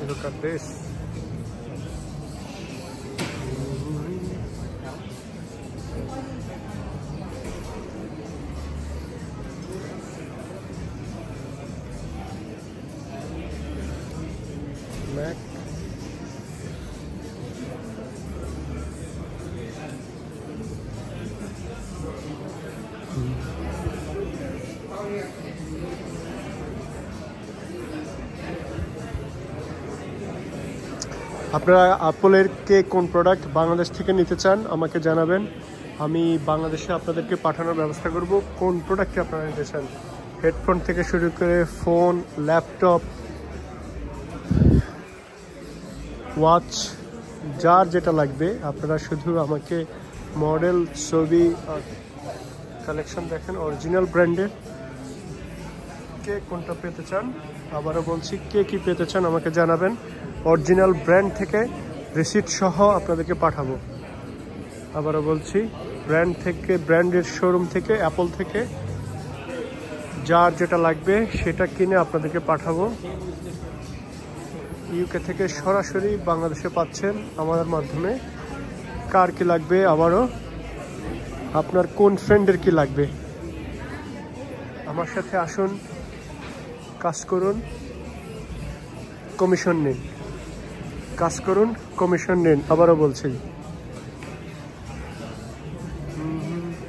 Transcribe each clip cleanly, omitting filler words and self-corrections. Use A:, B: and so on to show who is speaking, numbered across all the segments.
A: Look at this. Mac. আপনারা অ্যাপলের কে কোন product Bangladesh থেকে নিতে চান আমাকে জানাবেন, আমি বাংলাদেশে আপনাদেরকে পাঠানোর ব্যবস্থা করব। কোন প্রোডাক্টটি আপনারা নিতে চান, হেডফোন থেকে শুরু করে ফোন, ল্যাপটপ, ওয়াচ, যার যেটা লাগবে আপনারা শুধু আমাকে মডেল, ছবি আর কালেকশন দেখেন। অরিজিনাল ব্র্যান্ডের কে কোনটা পেতে চান, আবারও বলছি কে কি পেতে চান আমাকে জানাবেন। অরিজিনাল ব্র্যান্ড থেকে রিসিট সহ আপনাদেরকে পাঠাবো। আবারও বলছি, ব্র্যান্ড থেকে, ব্র্যান্ডের শোরুম থেকে, অ্যাপল থেকে যার যেটা লাগবে সেটা কিনে আপনাদেরকে পাঠাবো। ইউকে থেকে সরাসরি বাংলাদেশে পাচ্ছেন আমাদের মাধ্যমে। কার কি লাগবে, আবারও আপনার কোন ফ্রেন্ডের কি লাগবে, আমার সাথে আসুন, কাজ করুন, কমিশন নিন, কাজ করুন, কমিশন নিন। আবারও বলছি,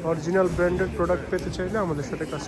A: অরিজিনাল ব্র্যান্ডের প্রোডাক্ট পেতে চাইলে আমাদের সাথে কাজ